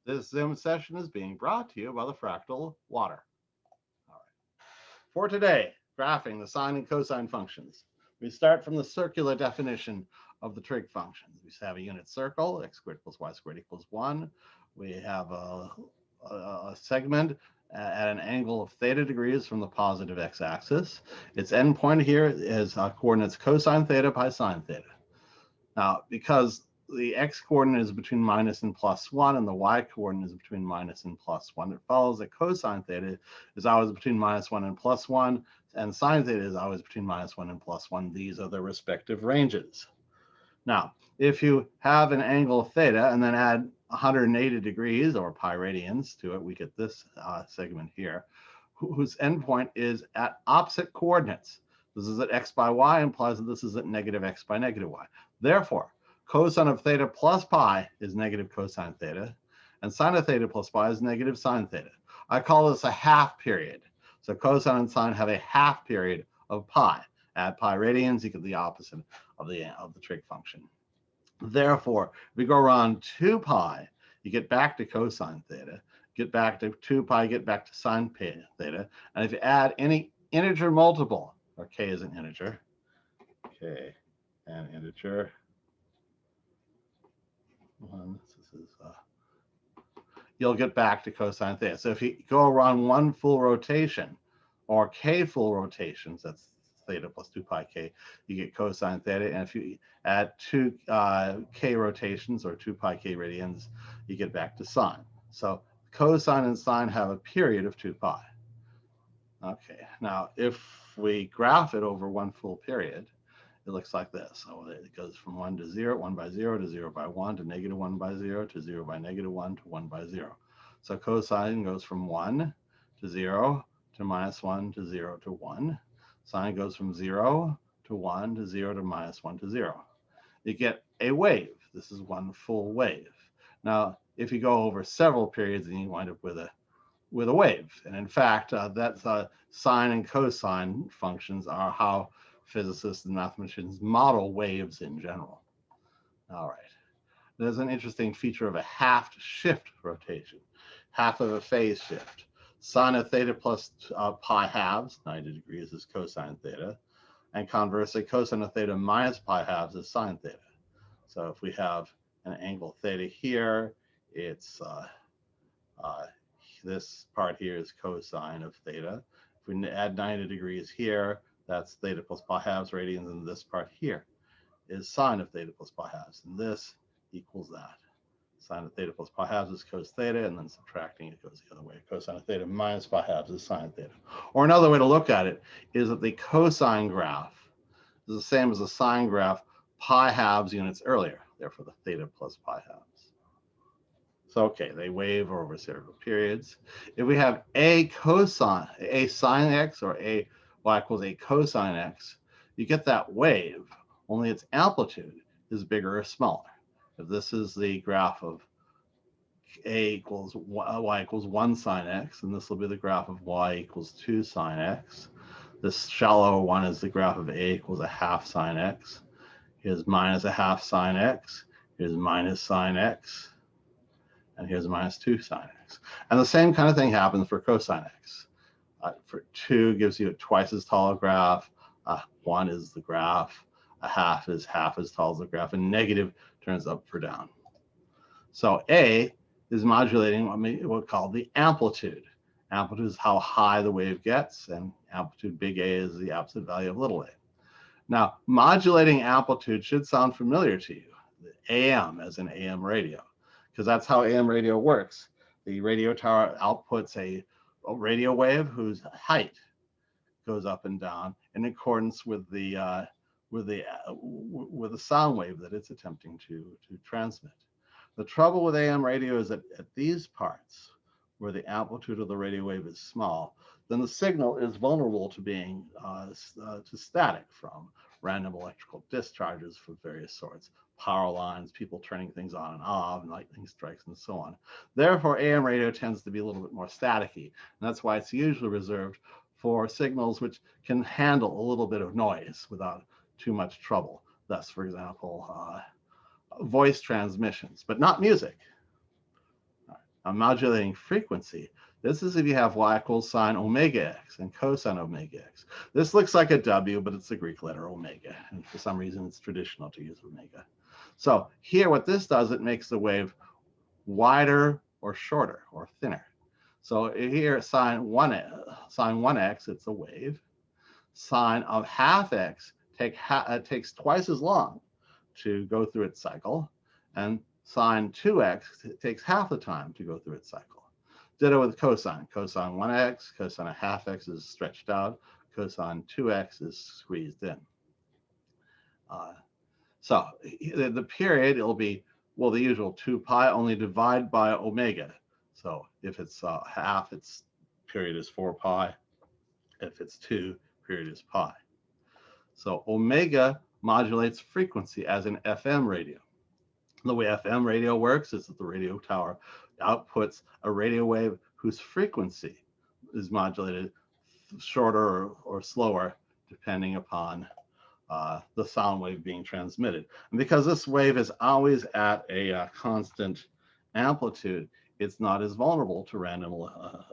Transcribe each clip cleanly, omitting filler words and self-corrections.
This Zoom session is being brought to you by the Fractal Water. All right. For today, graphing the sine and cosine functions. We start from the circular definition of the trig functions. We have a unit circle, x squared plus y squared equals 1. We have a segment at an angle of theta degrees from the positive x-axis. Its endpoint here is coordinates cosine theta pi sine theta. Now, because the x-coordinate is between minus and plus 1, and the y-coordinate is between minus and plus 1, it follows that cosine theta is always between minus 1 and plus 1, and sine theta is always between minus 1 and plus 1. These are their respective ranges. Now, if you have an angle of theta and then add 180 degrees or pi radians to it, we get this segment here, whose endpoint is at opposite coordinates. This is at x by y, implies that this is at negative x by negative y. Therefore, cosine of theta plus pi is negative cosine theta, and sine of theta plus pi is negative sine theta. I call this a half period. So cosine and sine have a half period of pi. Add pi radians, you get the opposite of the trig function. Therefore, if we go around 2 pi, you get back to cosine theta, get back to 2 pi, get back to sine theta. And if you add any integer multiple, or k is an integer, k an integer, you'll get back to cosine theta. So if you go around 1 full rotation or k full rotations, that's theta plus 2 pi k, you get cosine theta. And if you add 2 k rotations or 2 pi k radians, you get back to sine. So cosine and sine have a period of 2 pi. Okay, now if we graph it over 1 full period, it looks like this. So it goes from 1 to 0, 1 by 0 to 0 by 1 to negative 1 by 0 to 0 by negative 1 to 1 by 0. So cosine goes from 1 to 0 to minus 1 to 0 to 1. Sine goes from 0 to 1 to 0 to minus 1 to 0. You get a wave. This is one full wave. Now, if you go over several periods, then you wind up with a wave. And in fact, that's sine and cosine functions are how physicists and mathematicians model waves in general. All right. There's an interesting feature of a half shift rotation, half of a phase shift. Sine of theta plus pi halves, 90 degrees, is cosine theta. And conversely, cosine of theta minus pi halves is sine theta. So if we have an angle theta here, it's this part here is cosine of theta. If we add 90 degrees here, that's theta plus pi halves radians, and this part here is sine of theta plus pi halves, and this equals that. Sine of theta plus pi halves is cos theta, and then subtracting it goes the other way. Cosine of theta minus pi halves is sine theta. Or another way to look at it is that the cosine graph is the same as the sine graph pi halves units earlier, therefore the theta plus pi halves. So, okay, they wave over several periods. If we have a cosine, a sine x or a y equals a cosine x, you get that wave, only its amplitude is bigger or smaller. If this is the graph of a equals y equals 1 sine x, and this will be the graph of y equals 2 sine x. This shallower one is the graph of a equals a half sine x. Here's minus a half sine x. Here's minus sine x. And here's minus 2 sine x. And the same kind of thing happens for cosine x. For 2 gives you a twice as tall a graph. 1 is the graph. A half is half as tall as the graph. And negative turns up or down. So A is modulating what we'll call the amplitude. Amplitude is how high the wave gets, and amplitude big A is the absolute value of little a. Now, modulating amplitude should sound familiar to you. AM as in AM radio, because that's how AM radio works. The radio tower outputs a radio wave whose height goes up and down in accordance with the sound wave that it's attempting to transmit. The trouble with AM radio is that at these parts, where the amplitude of the radio wave is small, then the signal is vulnerable to being to static from random electrical discharges of various sorts, power lines, people turning things on and off, and lightning strikes, and so on. Therefore, AM radio tends to be a little bit more staticky, and that's why it's usually reserved for signals which can handle a little bit of noise without too much trouble. Thus, for example, voice transmissions, but not music. Modulating frequency. This is if you have y equals sine omega x and cosine omega x. This looks like a W, but it's the Greek letter omega. And for some reason, it's traditional to use omega. So here, what this does, it makes the wave wider or shorter or thinner. So here, sine 1x, it's a wave. Sine of half x takes twice as long to go through its cycle. And sine 2x takes half the time to go through its cycle. Ditto with cosine. Cosine 1x, cosine of half x is stretched out. Cosine 2x is squeezed in. So the period, it'll be, well, the usual 2 pi, only divide by omega. So if it's half, its period is 4 pi. If it's 2, period is pi. So omega modulates frequency as an FM radio. The way FM radio works is that the radio tower outputs a radio wave whose frequency is modulated shorter or slower depending upon the sound wave being transmitted. And because this wave is always at a constant amplitude, it's not as vulnerable to random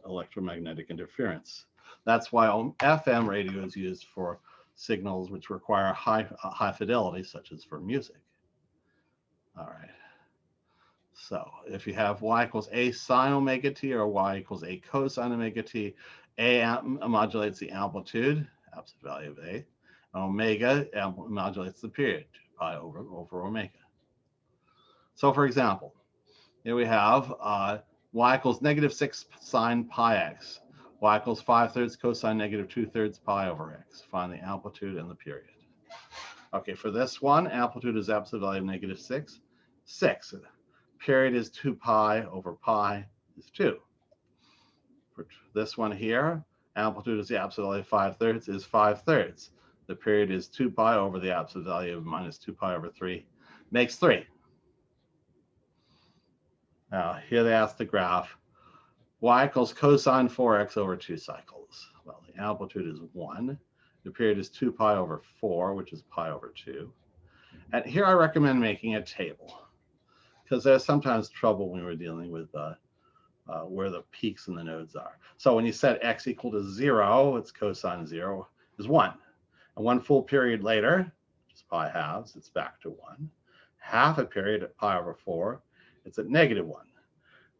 electromagnetic interference. That's why FM radio is used for signals which require high fidelity, such as for music. All right. So if you have y equals a sine omega t or y equals a cosine omega t, a modulates the amplitude, absolute value of a, and omega modulates the period, 2 pi over omega. So for example, here we have y equals -6 sine pi x, y equals 5/3 cosine -2/3 pi over x. Find the amplitude and the period. Okay, for this one, amplitude is absolute value of -6. 6. Period is 2 pi over pi is 2. For this one here, amplitude is the absolute value of 5/3 is 5/3. The period is 2 pi over the absolute value of -2 pi over 3, makes 3. Now, here they ask the graph, y equals cosine 4x over 2 cycles. Well, the amplitude is 1. The period is 2 pi over 4, which is pi over 2. And here I recommend making a table, because there's sometimes trouble when we're dealing with where the peaks and the nodes are. So when you set x equal to 0, its cosine 0 is 1. And 1 full period later, which is pi halves, it's back to 1. Half a period at pi over 4, it's at -1.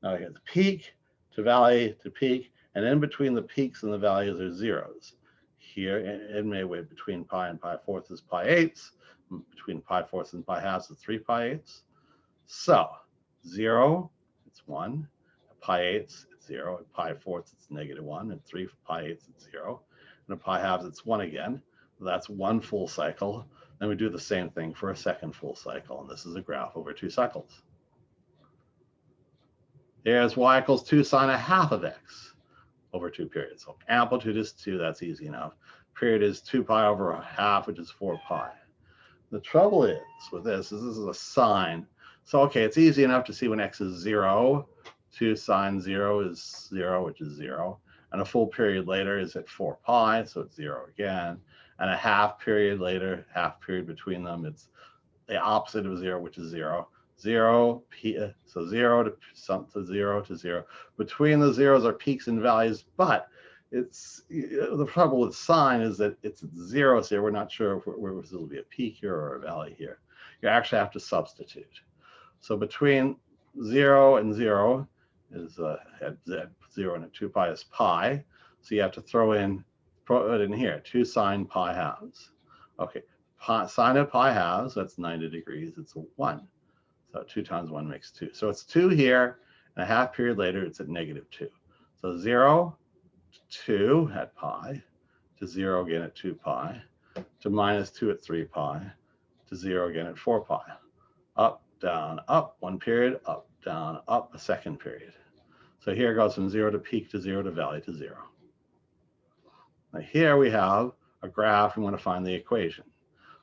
Now we have the peak to valley to peak, and in between the peaks and the values are zeros. Here, in midway between pi and pi fourths is pi eighths. Between pi fourths and pi halves is 3 pi eighths. So 0, it's 1. At pi eighths, it's 0. At pi fourths, it's -1. At 3 pi eighths, it's 0. And at pi halves, it's 1 again. That's 1 full cycle. Then we do the same thing for a second full cycle. And this is a graph over 2 cycles. Here's y equals 2 sine a half of x over 2 periods. So amplitude is 2. That's easy enough. Period is 2 pi over a half, which is 4 pi. The trouble is with this is a sine. So, okay, it's easy enough to see when x is 0. 2 sine 0 is 0, which is 0. And a full period later is at 4 pi, so it's 0 again. And a half period later, half period between them, it's the opposite of 0, which is 0. 0, so 0 to 0 to 0. Between the zeros are peaks and valleys, but it's the trouble with sine is that it's at 0, so we're not sure if this will be a peak here or a valley here. You actually have to substitute. So between 0 and 0 is at 0 and at 2 pi is pi. So you have to throw it in here, 2 sine pi halves. Okay, sine of pi halves, that's 90 degrees, it's a 1. So 2 times 1 makes 2. So it's 2 here, and a half period later, it's at -2. So 0 to 2 at pi, to 0 again at 2 pi, to -2 at 3 pi, to 0 again at 4 pi. Up, down, up, 1 period, up, down, up, a second period. So here it goes from 0 to peak to 0 to valley to 0. Now here we have a graph. We want to find the equation.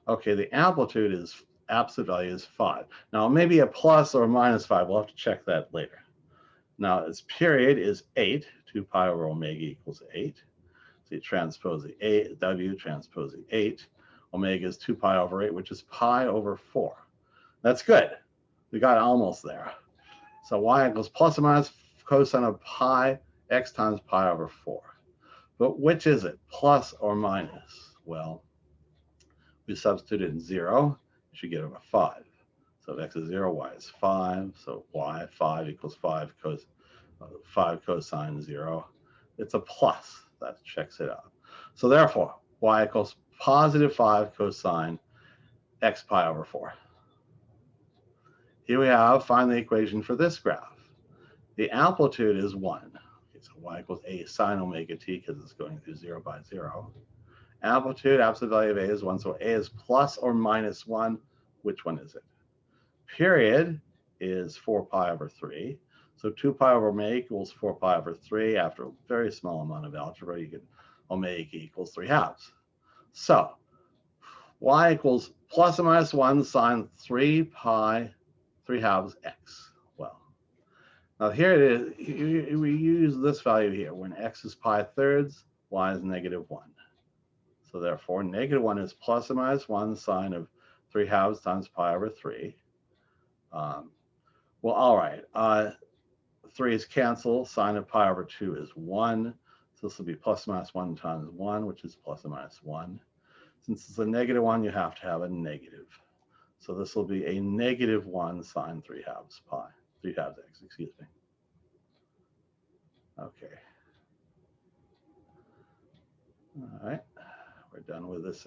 Okay, the amplitude is absolute value is 5. Now, maybe a plus or a -5. We'll have to check that later. Now, its period is 8. 2 pi over omega equals 8. So you transpose the 8, W transpose the 8. Omega is 2 pi over 8, which is pi over 4. That's good. We got almost there. So y equals plus or minus cosine of pi x times pi over 4. But which is it, plus or minus? Well, we substitute in 0, you should get over 5. So if x is 0, y is 5. So y, 5 equals 5 cosine 0. It's a plus. That checks it out. So therefore, y equals positive 5 cosine x pi over 4. Here we have, find the equation for this graph. The amplitude is 1. Okay, so y equals a sine omega t because it's going through 0 by 0. Amplitude, absolute value of a is 1. So a is plus or minus 1. Which one is it? Period is 4 pi over 3. So 2 pi over omega equals 4 pi over 3. After a very small amount of algebra, you get omega equals 3 halves. So y equals plus or minus 1 sine 3 pi 3 halves x. Well, now here it is. We use this value here. When x is pi thirds, y is negative 1. So therefore, negative 1 is plus or minus 1 sine of 3 halves times pi over 3. Well, all right. 3's cancel. Sine of pi over 2 is 1. So this will be plus or minus 1 times 1, which is plus or minus 1. Since it's a negative 1, you have to have a negative. So this will be a negative 1 sine 3 halves pi. 3 halves x, excuse me. Okay. All right. We're done with this.